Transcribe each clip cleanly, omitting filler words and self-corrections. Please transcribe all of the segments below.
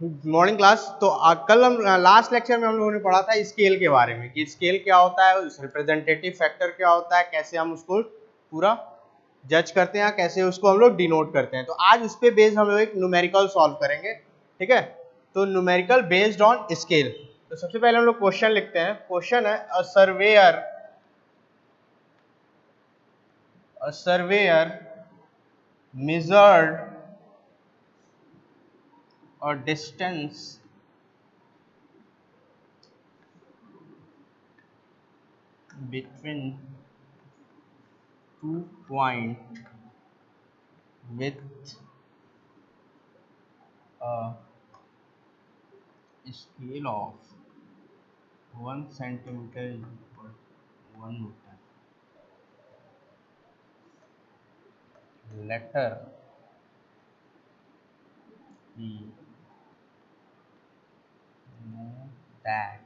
Morning class. तो कल हम लास्ट लेक्चर में हम लोगों ने पढ़ा था स्केल के बारे में कि स्केल क्या होता है, रिप्रेजेंटेटिव फैक्टर क्या होता है, कैसे हम उसको पूरा जज करते हैं, कैसे उसको हम लोग डिनोट करते हैं। तो आज उस पे बेस्ड हम लोग एक न्यूमेरिकल सॉल्व करेंगे, ठीक है। तो न्यूमेरिकल बेस्ड ऑन स्केल। तो सबसे पहले हम लोग क्वेश्चन लिखते हैं। क्वेश्चन है अ surveyor measured a distance between 2 points with a scale of 1 centimeter is equal to 1 meter. Letter he know that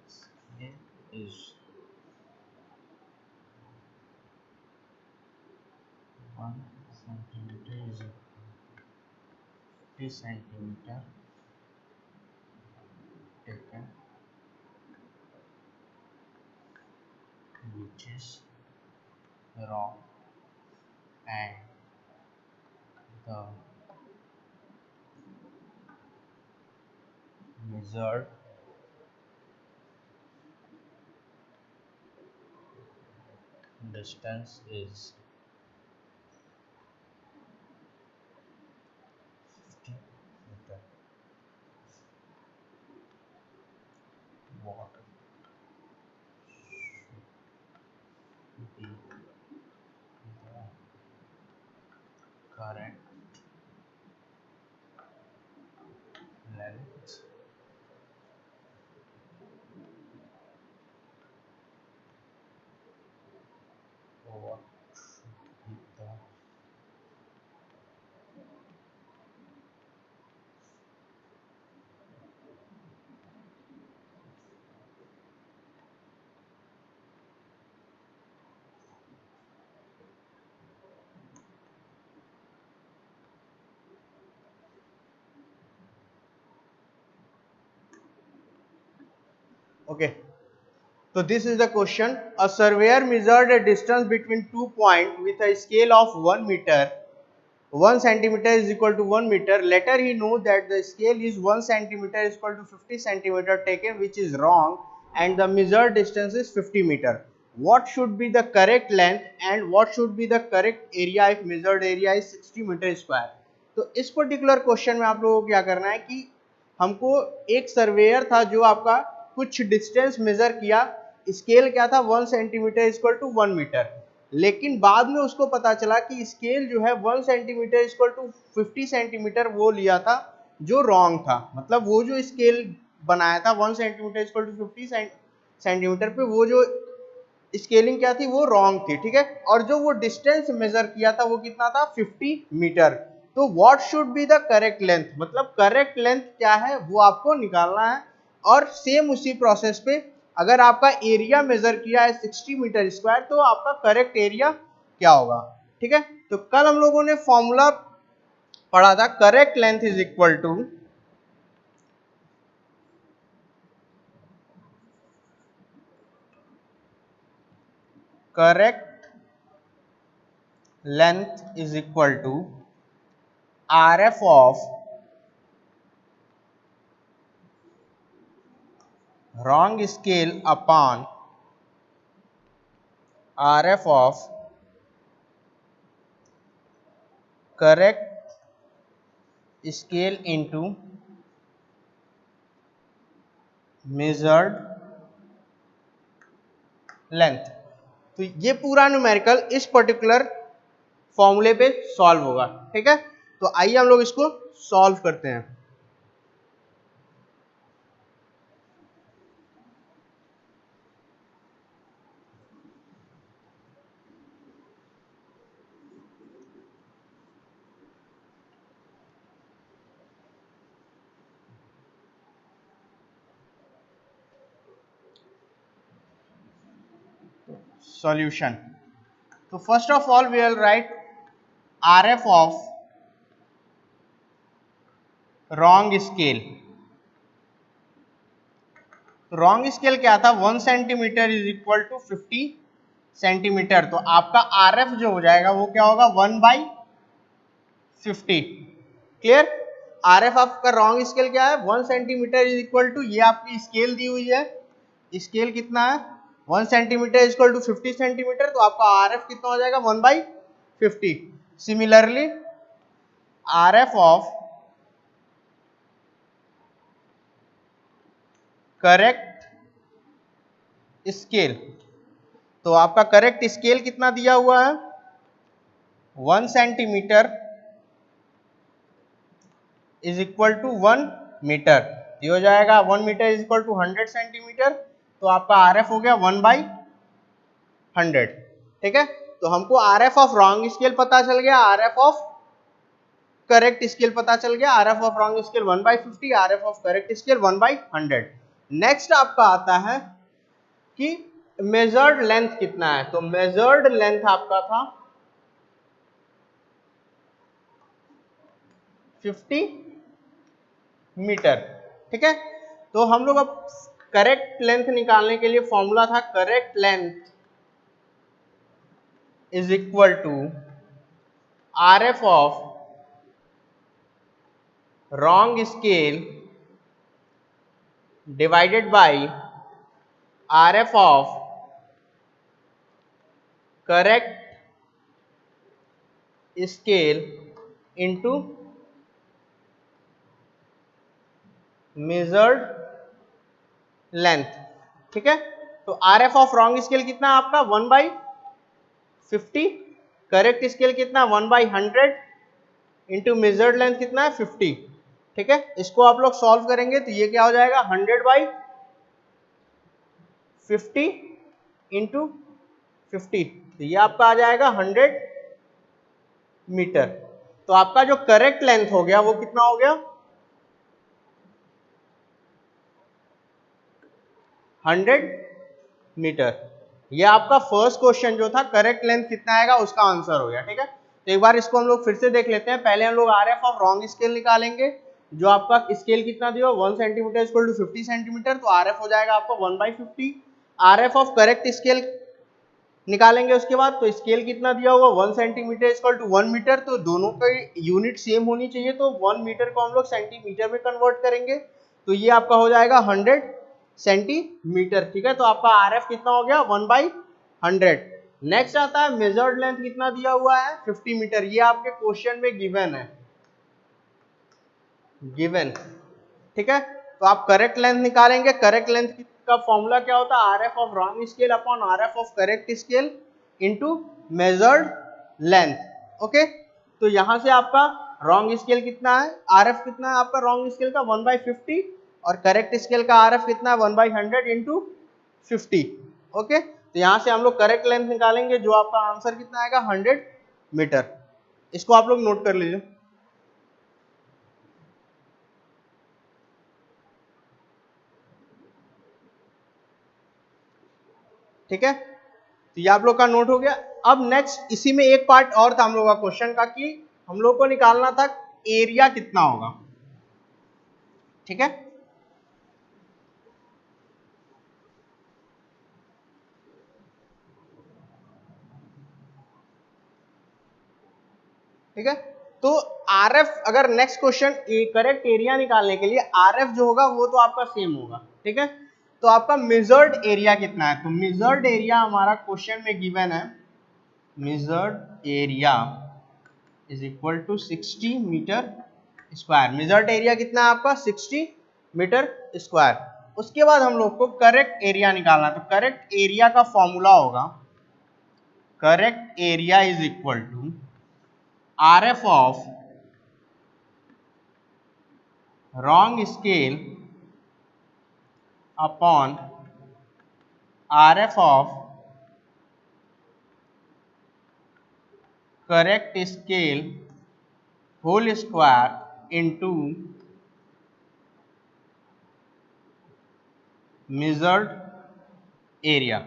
scale is 1 centimeter is equal to 50 centimeter taken, which is wrong, and the measured distance is 50 meter. What should be the correct length what should be the okay. So this is the question. A surveyor measured a distance between 2 points with a scale of 1 meter. 1 centimeter is equal to 1 meter. Later he knows that the scale is 1 centimeter is equal to 50 centimeter taken, which is wrong, and the measured distance is 50 meter. What should be the correct length and what should be the correct area if measured area is 60 meter square? तो इस particular question में आप लोगों को क्या करना है कि हमको एक सर्वेयर था जो आपका कुछ डिस्टेंस मेजर किया, स्केल क्या था 1 सेंटीमीटर इक्वल टू 1 मीटर, लेकिन बाद में उसको पता चला कि स्केल जो है 1 सेंटीमीटर इक्वल टू 50 सेंटीमीटर वो लिया था, जो रॉन्ग था। मतलब वो जो स्केल बनाया था 1 सेंटीमीटर इक्वल टू 50 सेंटीमीटर पे, वो जो स्केलिंग क्या थी वो रॉन्ग थी, ठीक है। और जो वो डिस्टेंस मेजर किया था वो कितना था 50 मीटर। तो what should be the correct length, मतलब करेक्ट लेंथ क्या है वो आपको निकालना है। और सेम उसी प्रोसेस पे अगर आपका एरिया मेजर किया है 60 मीटर स्क्वायर तो आपका करेक्ट एरिया क्या होगा, ठीक है। तो कल हम लोगों ने फॉर्मूला पढ़ा था, correct length is equal to correct length is equal to RF of wrong scale upon RF of correct scale into measured length। तो ये पूरा न्यूमेरिकल इस पर्टिकुलर फॉर्मूले पे सॉल्व होगा, ठीक है। तो आइए हम लोग इसको सॉल्व करते हैं। सॉल्यूशन। तो first of all we will write RF of wrong scale. Wrong scale क्या था, 1 centimetre is equal to 50 centimetre. तो आपका RF जो हो जाएगा वो क्या होगा, 1/50. क्लियर. RF आपका रॉन्ग स्केल क्या है, 1 सेंटीमीटर इज इक्वल टू, ये आपकी स्केल दी हुई है, स्केल कितना है 1 centimetre is equal to 50 centimetre. तो आपका RF कितना हो जाएगा 1/50. Similarly RF of correct scale. तो आपका करेक्ट स्केल कितना दिया हुआ है, 1 centimetre is equal to 1 metre. ये हो जाएगा 1 metre is equal to 100 centimetre. तो आपका RF हो गया 1/100. ठीक है. तो हमको RF ऑफ रॉन्ग स्केल पता चल गया, RF ऑफ करेक्ट स्केल पता चल गया. RF of wrong scale 1/50, RF of correct scale 1/100. Next आपका आता है कि मेजर्ड लेंथ कितना है. तो मेजर्ड लेंथ आपका था 50 मीटर. ठीक है. तो हम लोग अब करेक्ट लेंथ निकालने के लिए फॉर्मूला था, correct length is equal to RF of wrong scale divided by RF of correct scale into measured length. ठीक है. तो RF ऑफ रॉन्ग स्केल कितना है आपका 1/50, करेक्ट स्केल कितना 1/100 इंटू मेजर्ड लेंथ कितना है 50. ठीक है. इसको आप लोग सॉल्व करेंगे तो ये क्या हो जाएगा 100/50 इंटू 50. तो ये आपका आ जाएगा 100 मीटर. तो आपका जो करेक्ट लेंथ हो गया वो कितना हो गया 100 मीटर. ये आपका फर्स्ट क्वेश्चन जो था करेक्ट लेंथ कितना आएगा उसका आंसर हो गया. ठीक है. तो एक बार इसको हम लोग फिर से देख लेते हैं. पहले हम लोग RF ऑफ रॉन्ग स्केल निकालेंगे. जो आपका स्केल कितना दिया 1 सेंटीमीटर इक्वल टू 50 सेंटीमीटर. तो RF हो जाएगा आपका 1/50. RF ऑफ करेक्ट स्केल निकालेंगे उसके बाद. तो स्केल कितना दिया हुआ 1 सेंटीमीटर इक्वल टू 1 मीटर. तो दोनों की यूनिट सेम होनी चाहिए. तो 1 मीटर को हम लोग सेंटीमीटर में कन्वर्ट करेंगे. तो ये आपका हो जाएगा 100 सेंटीमीटर. ठीक है. तो आपका RF कितना हो गया 1/100. नेक्स्ट आता है मेजर्ड लेंथ कितना दिया हुआ है 50 मीटर. ये आपके क्वेश्चन में गिवन है, गिवन. ठीक है. तो आप करेक्ट लेंथ निकालेंगे. करेक्ट लेंथ का फॉर्मूला क्या होता है, RF of wrong scale upon RF of correct scale into measured length. Okay. तो यहां से आपका रॉन्ग स्केल कितना है, RF कितना है आपका रॉन्ग स्केल का 1/50 और करेक्ट स्केल का RF कितना है 1/100 इंटू 50. ओके. तो यहां से हम लोग करेक्ट लेंथ निकालेंगे. जो आपका आंसर कितना आएगा 100 मीटर. इसको आप लोग नोट कर लीजिए. ठीक है. तो ये आप लोग का नोट हो गया. अब नेक्स्ट इसी में एक पार्ट और था हम लोग का क्वेश्चन का कि हम लोग को निकालना था एरिया कितना होगा. ठीक है. ठीक है. तो RF अगर नेक्स्ट क्वेश्चन करेक्ट एरिया निकालने के लिए RF जो होगा वो तो आपका सेम होगा. ठीक है. तो आपका मेजर्ड एरिया कितना है. तो मेजर्ड एरिया हमारा क्वेश्चन में गिवन है, measured area is equal to 60 metre square. Measured area कितना है आपका 60 मीटर स्क्वायर. उसके बाद हम लोग को करेक्ट एरिया निकालना. तो करेक्ट एरिया का फॉर्मूला होगा, correct area is equal to RF of wrong scale upon RF of correct scale whole square into measured area.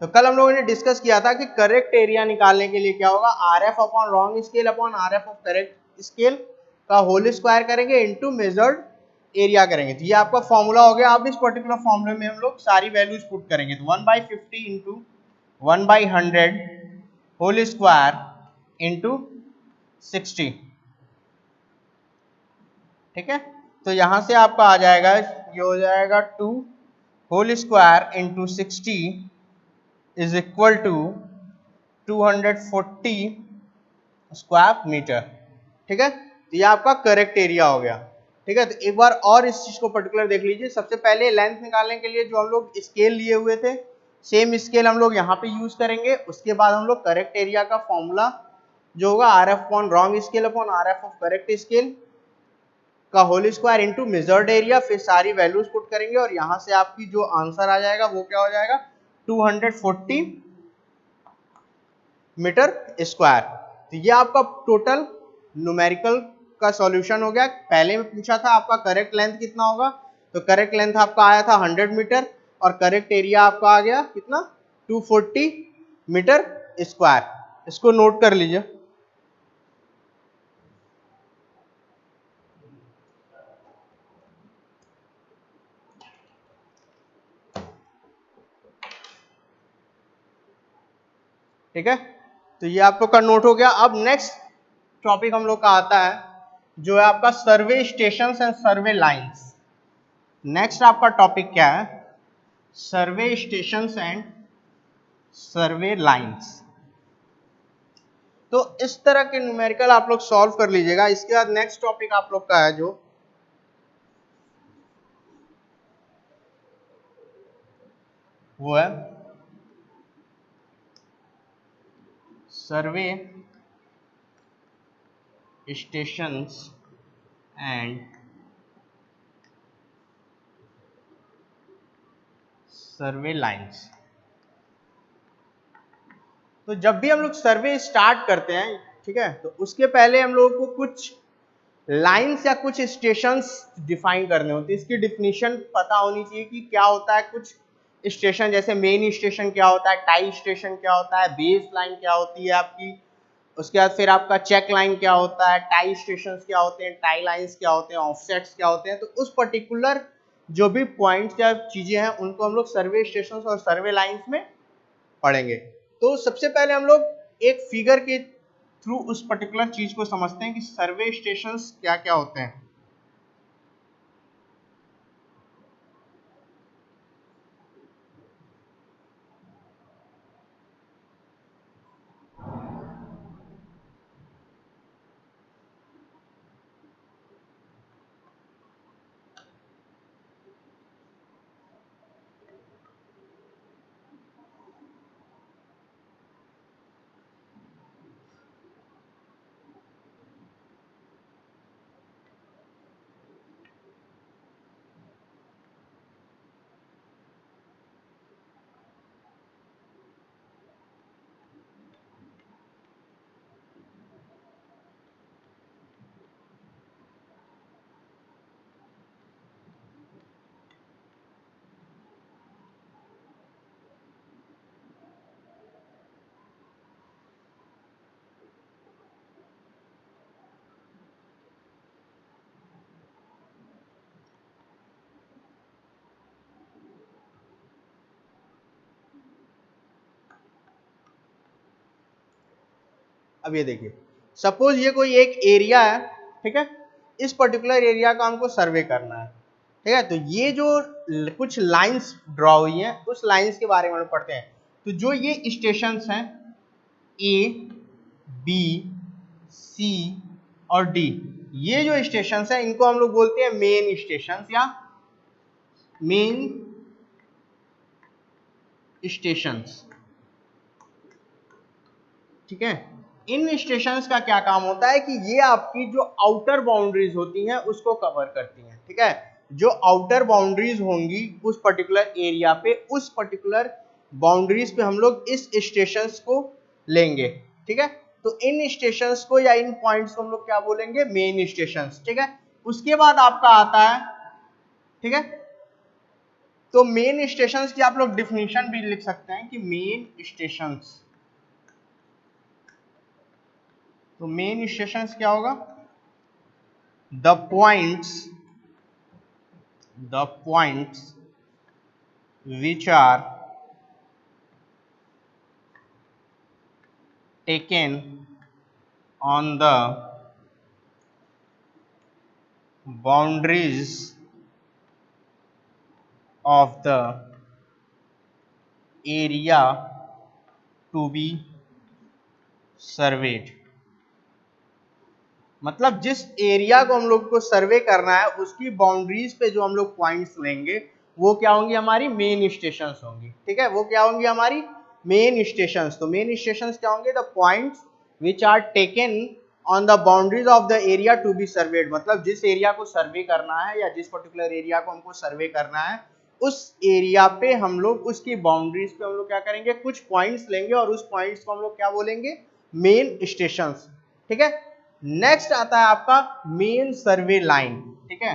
तो कल हम लोगों ने डिस्कस किया था कि करेक्ट एरिया निकालने के लिए क्या होगा, R F upon wrong scale upon R F of correct scale का होल स्क्वायर करेंगे इनटू मेजर्ड एरिया करेंगे। तो ये आपका फॉर्मूला हो गया। अब इस पर्टिकुलर फॉर्मूले में हम लोग सारी वैल्यूज पुट करेंगे। तो 1/50 इंटू 1/100 होल स्क्वायर इंटू 60, ठीक है। तो यहां से आपका आ जाएगा, ये हो जाएगा 2 whole square into 60 is equal to 240 square metre, ठीक है। तो ये आपका करेक्ट एरिया हो गया, ठीक है। तो एक बार और इस चीज को पर्टिकुलर देख लीजिए। सबसे पहले लेंथ निकालने के लिए जो हम लोग स्केल लिए हुए थे, सेम स्केल हम लोग यहाँ पे यूज करेंगे। उसके बाद हम लोग करेक्ट एरिया का फॉर्मूला जो होगा R F upon wrong scale upon R F of correct scale का whole square into measured area, फिर सारी वैल्यूज पुट करेंगे और यहां से आपकी जो आंसर आ जाएगा वो क्या हो जाएगा, 240 मीटर स्क्वायर। तो ये आपका टोटल न्यूमेरिकल का सॉल्यूशन हो गया। पहले में पूछा था आपका करेक्ट लेंथ कितना होगा, तो करेक्ट लेंथ आपका आया था 100 मीटर और करेक्ट एरिया आपका आ गया कितना, 240 मीटर स्क्वायर। इसको नोट कर लीजिए। ठीक है, तो ये आप लोग का नोट हो गया। अब नेक्स्ट टॉपिक हम लोग का आता है जो है आपका survey station and survey lines. Next आपका टॉपिक क्या है, survey station and survey lines. तो इस तरह के न्यूमेरिकल आप लोग सॉल्व कर लीजिएगा। इसके बाद नेक्स्ट टॉपिक आप लोग का है जो वो है सर्वे स्टेशंस एंड सर्वे लाइंस। तो जब भी हम लोग सर्वे स्टार्ट करते हैं, ठीक है, तो उसके पहले हम लोगों को कुछ लाइंस या कुछ स्टेशंस डिफाइन करने होते हैं। इसकी डिफिनीशन पता होनी चाहिए कि क्या होता है। कुछ स्टेशन जैसे मेन स्टेशन क्या होता है, टाई स्टेशन क्या होता है, बेस लाइन क्या होती है आपकी, उसके बाद फिर आपका चेक लाइन क्या होता है, टाई स्टेशन क्या होते हैं, टाई लाइंस क्या होते हैं, ऑफसेट्स क्या होते हैं। तो उस पर्टिकुलर जो भी पॉइंट्स या चीजें हैं उनको हम लोग सर्वे स्टेशन और सर्वे लाइंस में पढ़ेंगे। तो सबसे पहले हम लोग एक फिगर के थ्रू उस पर्टिकुलर चीज को समझते हैं कि सर्वे स्टेशंस क्या क्या होते हैं। अब ये देखिए, सपोज ये कोई एक एरिया है, ठीक है, इस पर्टिकुलर एरिया का हमको सर्वे करना है, ठीक है। तो ये जो कुछ लाइंस ड्रॉ हुई हैं उस लाइंस के बारे में हम पढ़ते हैं। तो जो ये स्टेशंस हैं ए, बी, सी और डी, ये जो स्टेशंस हैं इनको हम लोग बोलते हैं मेन स्टेशंस या मेन स्टेशंस, ठीक है। इन स्टेशंस का क्या काम होता है कि ये आपकी जो आउटर बाउंड्रीज होती हैं उसको कवर करती हैं, ठीक है। जो आउटर बाउंड्रीज होंगी उस पर्टिकुलर एरिया पे, उस पर्टिकुलर बाउंड्रीज पे हम लोग इस स्टेशंस को लेंगे, ठीक है। तो इन स्टेशंस को या इन पॉइंट्स को हम लोग क्या बोलेंगे, मेन स्टेशंस, ठीक है। उसके बाद आपका आता है, ठीक है, तो मेन स्टेशंस की आप लोग डिफिनीशन भी लिख सकते हैं कि मेन स्टेशंस, तो मेन स्टेशंस क्या होगा, the points which are taken on the boundaries of the area to be surveyed। मतलब जिस एरिया को हम लोग को सर्वे करना है उसकी बाउंड्रीज पे जो हम लोग पॉइंट्स लेंगे वो क्या होंगी, हमारी मेन स्टेशंस होंगी। ठीक है, वो क्या होंगी, हमारी मेन स्टेशंस। तो मेन स्टेशंस क्या होंगे, the points which are taken on the boundaries of the area to be surveyed. मतलब जिस एरिया को सर्वे करना है या जिस पर्टिकुलर एरिया को हमको सर्वे करना है उस एरिया पे हम लोग उसकी बाउंड्रीज पे हम लोग क्या करेंगे, कुछ पॉइंट्स लेंगे और उस पॉइंट्स को हम लोग क्या बोलेंगे, मेन स्टेशंस। ठीक है, नेक्स्ट आता है आपका मेन सर्वे लाइन। ठीक है,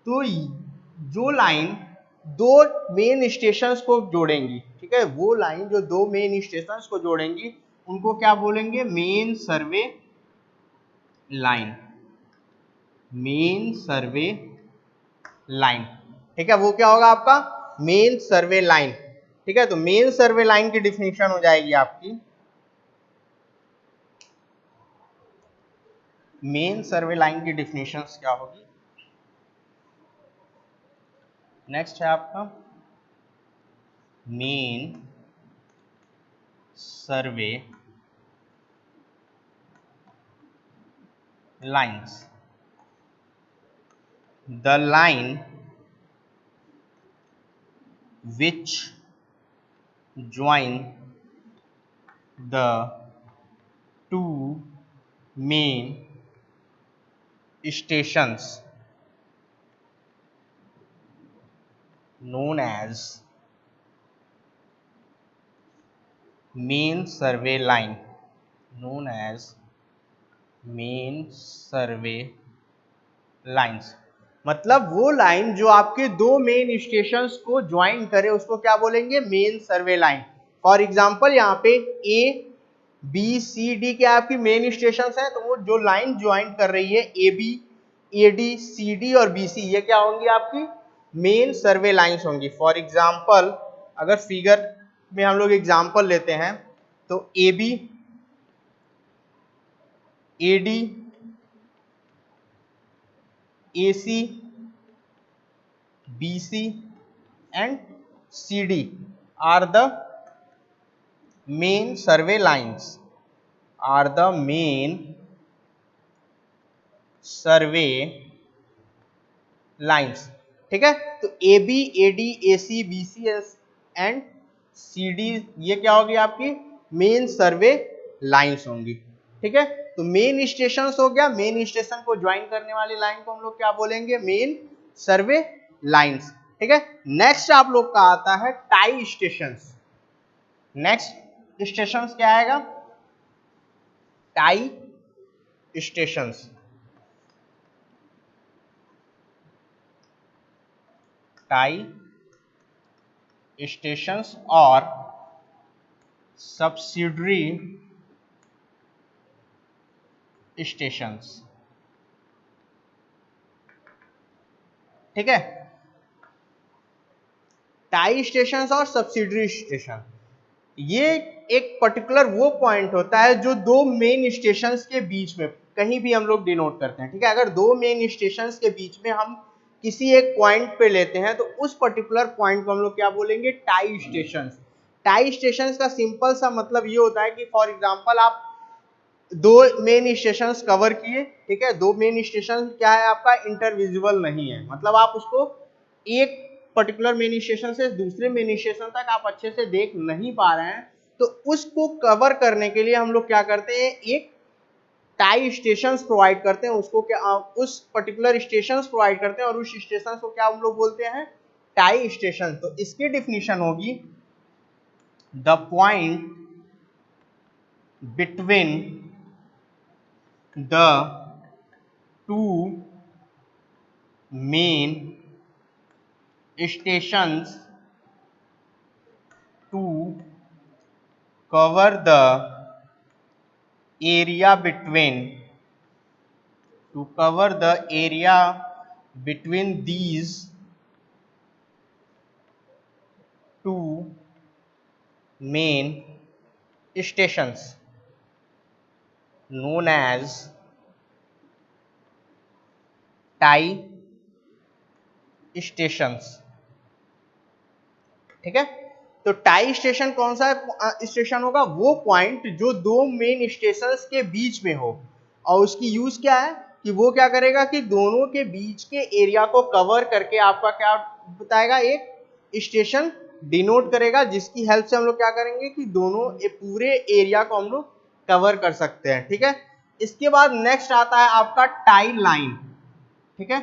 तो जो लाइन दो मेन स्टेशंस को जोड़ेंगी, ठीक है, वो लाइन जो दो मेन स्टेशंस को जोड़ेंगी उनको क्या बोलेंगे, मेन सर्वे लाइन। मेन सर्वे लाइन, ठीक है, वो क्या होगा आपका, मेन सर्वे लाइन। ठीक है, तो मेन सर्वे लाइन की डिफिनीशन हो जाएगी आपकी, मेन सर्वे लाइन की डिफिनीशन क्या होगी, नेक्स्ट है आपका main survey lines. The line which join the two main stations known as main survey line, known as main survey lines। मतलब वो लाइन जो आपके दो मेन स्टेशंस को ज्वाइन करे उसको क्या बोलेंगे, main survey line. For example यहाँ पे ए बी सी डी के आपकी मेन स्टेशंस हैं, तो वो जो लाइन ज्वाइन कर रही है A B A D C D और बी सी, ये क्या होंगी, आपकी मेन सर्वे लाइंस होंगी। फॉर एग्जांपल अगर फिगर में हम लोग एग्जांपल लेते हैं तो A B A D A C BC and CD are the main survey lines, are the main survey lines। ठीक है, तो AB AD AC BC and CD ये क्या होगी, आपकी मेन सर्वे लाइंस होंगी। ठीक है, तो मेन स्टेशन हो गया, मेन स्टेशन को ज्वाइन करने वाली लाइन को हम लोग क्या बोलेंगे, मेन सर्वे लाइंस। ठीक है, नेक्स्ट आप लोग का आता है टाई स्टेशंस। नेक्स्ट स्टेशंस क्या आएगा, टाई स्टेशंस। टाई स्टेशंस और सब्सिडरी स्टेशंस। ठीक है, टाई स्टेशन और सब्सिडरी स्टेशन, ये एक पर्टिकुलर वो पॉइंट होता है जो दो मेन स्टेशंस के बीच में कहीं भी हम लोग डिनोट करते हैं। ठीक है, अगर दो मेन स्टेशंस के बीच में हम किसी एक पॉइंट पे लेते हैं तो उस पर्टिकुलर पॉइंट को हम लोग क्या बोलेंगे, टाई स्टेशंस। टाई स्टेशंस का सिंपल सा मतलब ये होता है कि फॉर एग्जांपल आप दो मेन स्टेशंस कवर किए, ठीक है, दो मेन स्टेशन क्या है आपका, इंटरविजिबल नहीं है, मतलब आप उसको एक पर्टिकुलर मेन स्टेशन से दूसरे मेन स्टेशन तक आप अच्छे से देख नहीं पा रहे हैं, तो उसको कवर करने के लिए हम लोग क्या करते हैं, एक टाई स्टेशन प्रोवाइड करते हैं, उसको क्या, उस पर्टिकुलर स्टेशन प्रोवाइड करते हैं और उस स्टेशन को क्या हम लोग बोलते हैं, टाई स्टेशन। तो इसकी डिफिनीशन होगी, the point between the two main stations to cover the area between these two main stations known as tie stations। ठीक है, तो टाई स्टेशन कौन सा स्टेशन होगा? वो पॉइंट जो दो मेन स्टेशंस के बीच में हो, और उसकी यूज क्या है कि वो क्या करेगा कि दोनों के बीच के एरिया को कवर करके आपका क्या बताएगा, एक स्टेशन डिनोट करेगा, जिसकी हेल्प से हम लोग क्या करेंगे कि दोनों पूरे एरिया को हम लोग कवर कर सकते हैं। ठीक है, इसके बाद नेक्स्ट आता है आपका टाई लाइन। ठीक है,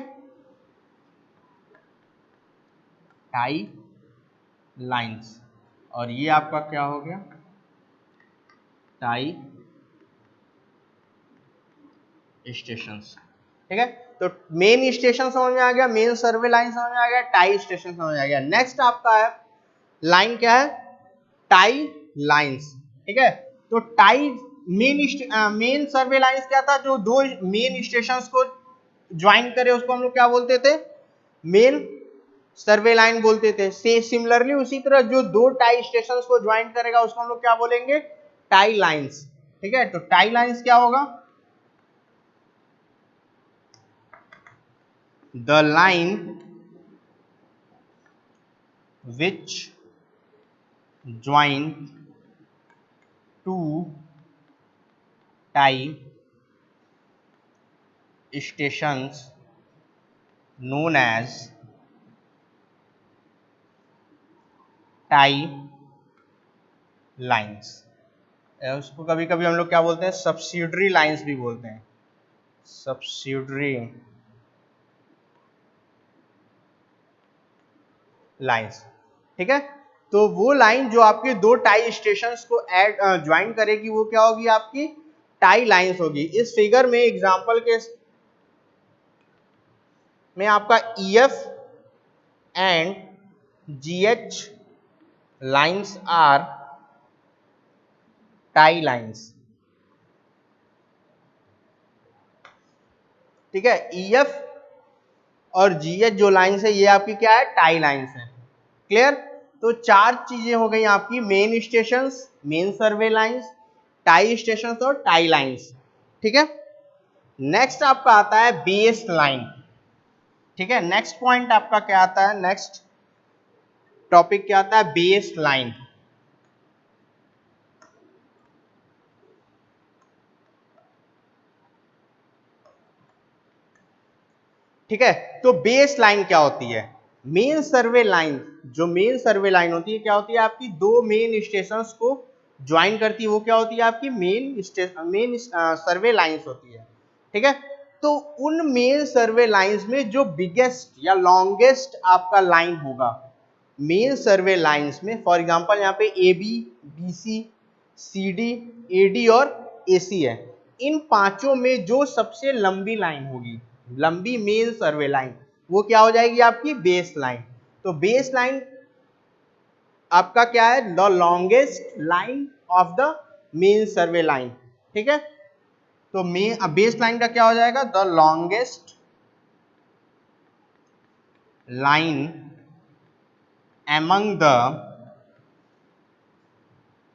टाई लाइंस, और ये आपका क्या हो गया, टाई स्टेशंस। ठीक है, तो मेन स्टेशन समझ में आ गया, मेन सर्वे लाइन समझ में आ गया, टाई स्टेशन समझ में आ गया। नेक्स्ट आपका है लाइन क्या है, टाई लाइंस। ठीक है, तो टाई मेन सर्वे लाइंस क्या था, जो दो मेन स्टेशंस को ज्वाइन करे उसको हम लोग क्या बोलते थे, मेन सर्वे लाइन बोलते थे। से सिमिलरली उसी तरह जो दो टाई स्टेशंस को ज्वाइन करेगा उसको हम लोग क्या बोलेंगे, टाई लाइंस। ठीक है, तो टाई लाइंस क्या होगा, the line which join two tie stations known as tie lines। उसको कभी कभी हम लोग क्या बोलते हैं, सब्सिडरी लाइंस भी बोलते हैं, सब्सिडरी लाइंस। ठीक है, तो वो लाइन जो आपके दो टाई स्टेशंस को ऐड ज्वाइन करेगी वो क्या होगी, आपकी टाई लाइंस होगी। इस फिगर में एग्जांपल के में आपका EF and GH lines are tie lines. ठीक है, EF और GH जो लाइंस है ये आपकी क्या है, टाई लाइंस है। क्लियर, तो चार चीजें हो गई आपकी, main stations, main survey lines, tie stations और टाई लाइंस। ठीक है, नेक्स्ट आपका आता है बेस लाइन। ठीक है, नेक्स्ट पॉइंट आपका क्या आता है, नेक्स्ट टॉपिक क्या आता है, बेस लाइन। ठीक है, तो बेस लाइन क्या होती है, मेन सर्वे लाइन, जो मेन सर्वे लाइन होती है क्या होती है, आपकी दो मेन स्टेशंस को ज्वाइन करती है, वो क्या होती है, आपकी मेन सर्वे लाइंस होती है। ठीक है, तो उन मेन सर्वे लाइंस में जो बिगेस्ट या लॉन्गेस्ट आपका लाइन होगा मेन सर्वे लाइंस में, फॉर एग्जांपल यहाँ पे AB, BC, CD, AD और AC है, इन पांचों में जो सबसे लंबी लाइन होगी, लंबी मेन सर्वे लाइन, वो क्या हो जाएगी, आपकी बेस लाइन। तो बेस लाइन आपका क्या है, the longest line of the main survey line. ठीक है, तो बेस लाइन का क्या हो जाएगा, the longest line among the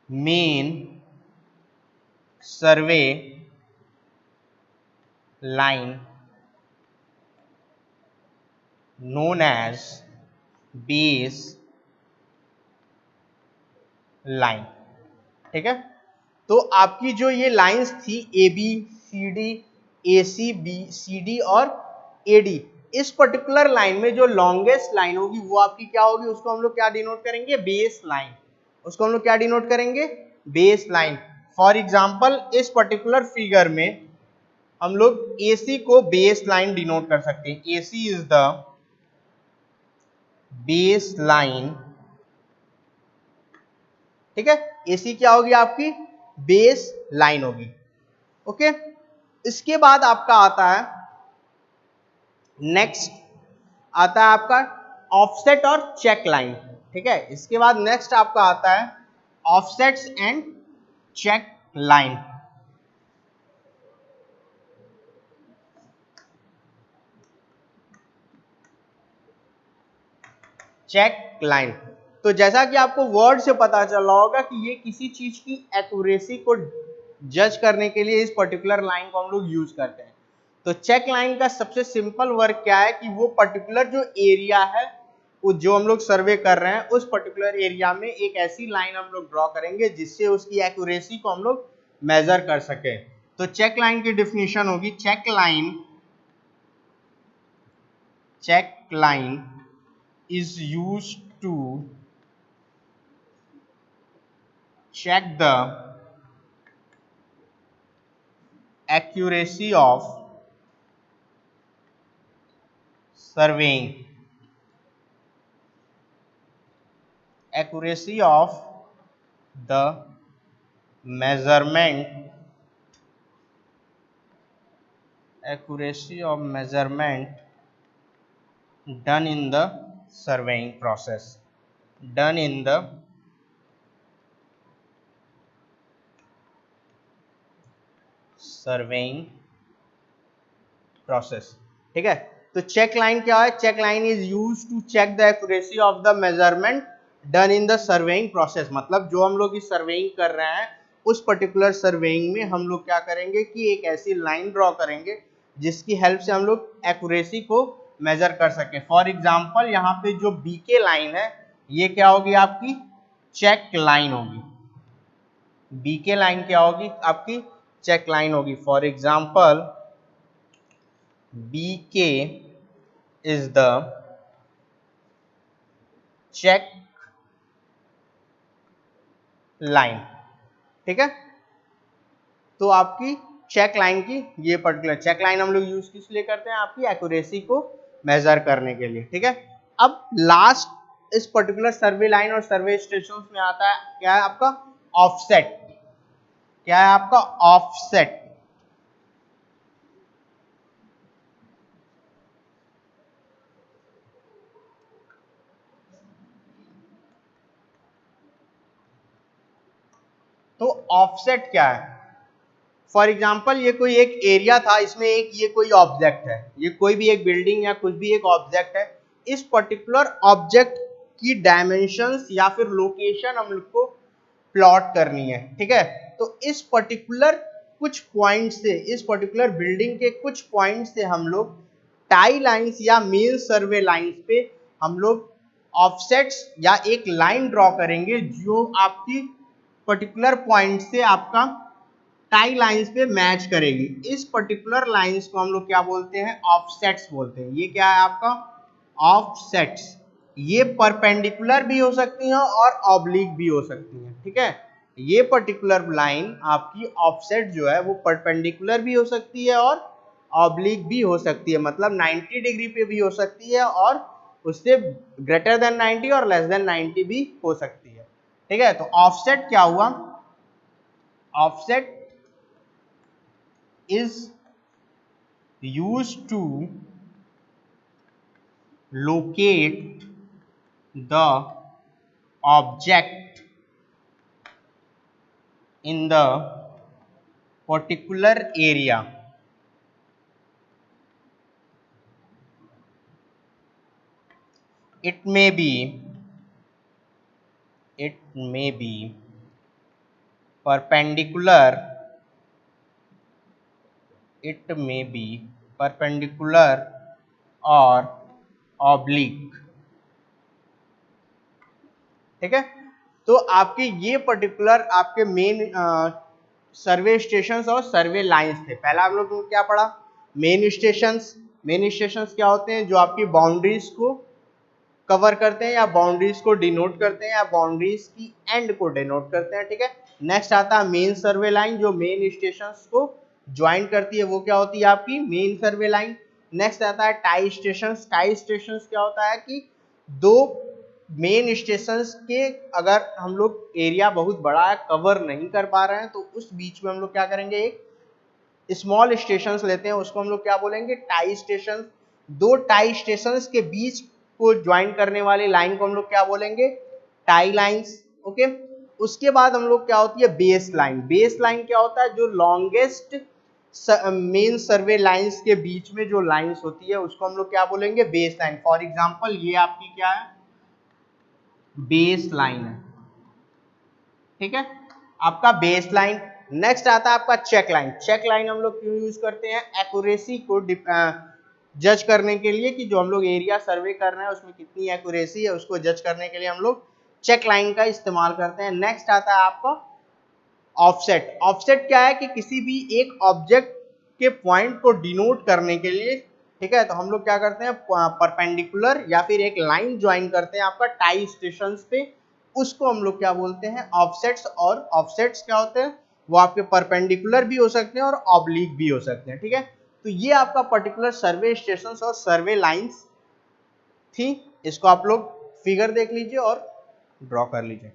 main survey line known as base line। ठीक है, तो आपकी जो ये लाइंस थी AB, CD, AC, BCD और AD, इस पर्टिकुलर लाइन में जो लॉन्गेस्ट लाइन होगी वो आपकी क्या होगी, उसको हम लोग क्या डिनोट करेंगे, बेस लाइन। उसको हम लोग क्या डिनोट करेंगे, बेस लाइन। फॉर एग्जांपल इस पर्टिकुलर फिगर में हम लोग AC को बेस लाइन डिनोट कर सकते हैं, AC is the base line. ठीक है, AC क्या होगी, आपकी बेस लाइन होगी। ओके, इसके बाद आपका आता है नेक्स्ट, आता है आपका ऑफसेट और चेक लाइन। ठीक है। इसके बाद नेक्स्ट आपका आता है offsets and check line. Check line, तो जैसा कि आपको वर्ड से पता चल रहा होगा कि ये किसी चीज की एक्यूरेसी को जज करने के लिए इस पर्टिकुलर लाइन को हम लोग यूज करते हैं। तो चेक लाइन का सबसे सिंपल वर्क क्या है कि वो पर्टिकुलर जो एरिया है, वो जो हम लोग सर्वे कर रहे हैं उस पर्टिकुलर एरिया में एक ऐसी लाइन हम लोग ड्रॉ करेंगे जिससे उसकी एक्यूरेसी को हम लोग मेजर कर सके। तो चेक लाइन की डिफिनीशन होगी, check line is used to check the accuracy of surveying, accuracy of the measurement, accuracy of measurement done in the surveying process, done in the surveying process। ठीक है। तो check line क्या है? Check line is use to check the accuracy of the measurement done in the surveying process. मतलब जो हम लोग इस सर्वेइंग कर रहे हैं उस पर्टिकुलर सर्वेइंग में हम लोग क्या करेंगे कि एक ऐसी लाइन ड्रॉ करेंगे जिसकी हेल्प से हम लोग एक्यूरेसी को मेजर कर सके। फॉर एग्जांपल यहाँ पे जो बीके लाइन है ये क्या होगी? आपकी चेक लाइन होगी। बीके लाइन क्या होगी? आपकी चेक लाइन होगी। For example BK is the check line। ठीक है। तो आपकी चेक लाइन की ये पर्टिकुलर चेक लाइन हम लोग यूज किस लिए करते हैं? आपकी एक्यूरेसी को मेजर करने के लिए। ठीक है। अब लास्ट इस पर्टिकुलर सर्वे लाइन और सर्वे स्टेशन में आता है क्या है? आपका ऑफसेट। क्या है आपका? ऑफसेट। तो ऑफसेट क्या है? फॉर एग्जाम्पल ये कोई एक एरिया था, इसमें एक ये कोई ऑब्जेक्ट है, ये कोई भी एक बिल्डिंग या कुछ भी एक ऑब्जेक्ट है। इस पर्टिकुलर ऑब्जेक्ट की डायमेंशंस या फिर लोकेशन हम लोग को प्लॉट करनी है। ठीक है। तो इस पर्टिकुलर कुछ पॉइंट से, इस पर्टिकुलर बिल्डिंग के कुछ पॉइंट से हम लोग टाई लाइंस या मेन सर्वे लाइंस पे हम लोग ऑफसेट्स या एक लाइन ड्रॉ करेंगे जो आपकी पर्टिकुलर पॉइंट से आपका टाई लाइंस पे मैच करेगी। इस पर्टिकुलर लाइंस को हम लोग क्या बोलते हैं? ऑफसेट्स बोलते हैं। ये क्या है आपका? ऑफसेट्स। ये परपेंडिकुलर भी हो सकती हैं और ऑब्लिक भी हो सकती हैं। ठीक है। ये पर्टिकुलर लाइन आपकी ऑफसेट जो है वो परपेंडिकुलर भी हो सकती है और ऑब्लिक भी हो सकती है। मतलब 90 डिग्री पे भी हो सकती है और उससे ग्रेटर देन 90 और लेस देन 90 भी हो सकती है। ठीक है। तो ऑफसेट क्या हुआ? Offset is used to locate the object in the particular area। It may be perpendicular, it may be perpendicular or oblique। ठीक है। तो आपके ये पर्टिकुलर आपके मेन सर्वे स्टेशंस और सर्वे लाइंस थे। पहला हम लोग क्या पढ़ा? Main stations. मेन स्टेशंस क्या होते हैं? जो आपकी बाउंड्रीज को कवर करते हैं या बाउंड्रीज को डिनोट करते हैं या बाउंड्रीज की एंड को डिनोट करते हैं। ठीक है। नेक्स्ट आता है मेन सर्वे लाइन, जो मेन स्टेशंस को ज्वाइन करती है, वो क्या होती है? आपकी मेन सर्वे लाइन। नेक्स्ट आता है टाई स्टेशंस। टाई स्टेशंस क्या होता है कि दो मेन स्टेशंस के अगर हम लोग एरिया बहुत बड़ा है, कवर नहीं कर पा रहे हैं, तो उस बीच में हम लोग क्या करेंगे? एक स्मॉल स्टेशंस लेते हैं, उसको हम लोग क्या बोलेंगे? Tie station. दो टाई स्टेशंस के बीच को ज्वाइन करने वाली लाइन को हम लोग क्या बोलेंगे? Tie lines, okay. उसके बाद हम लोग क्या होती है बेस लाइन। बेस लाइन क्या होता है, जो लॉन्गेस्ट मेन सर्वे लाइंस के बीच में जो लाइंस होती है उसको हम लोग क्या बोलेंगे, बेस लाइन। फॉर एग्जांपल ये आपकी क्या है, बेस लाइन है, ठीक है, आपका बेस लाइन। नेक्स्ट आता है आपका चेक लाइन। चेक लाइन हम लोग क्यों यूज करते हैं, एक्यूरेसी को जज करने के लिए कि जो हम लोग एरिया सर्वे कर रहे हैं उसमें कितनी एक्यूरेसी है उसको जज करने के लिए हम लोग चेक लाइन का इस्तेमाल करते हैं। नेक्स्ट आता है आपका ऑफसेट। ऑफसेट क्या है कि किसी भी एक ऑब्जेक्ट के पॉइंट को डिनोट करने के लिए, ठीक है, तो हम लोग क्या करते हैं परपेंडिकुलर या फिर एक लाइन ज्वाइन करते हैं आपका टाई स्टेशंस पे, उसको हम लोग क्या बोलते हैं ऑफसेट्स। और ऑफसेट्स क्या होते हैं, वो आपके परपेंडिकुलर भी हो सकते हैं और ऑब्लिक भी हो सकते हैं, ठीक है। तो ये आपका पर्टिकुलर सर्वे स्टेशंस और सर्वे लाइंस थी। इसको आप लोग फिगर देख लीजिए और ड्रॉ कर लीजिए।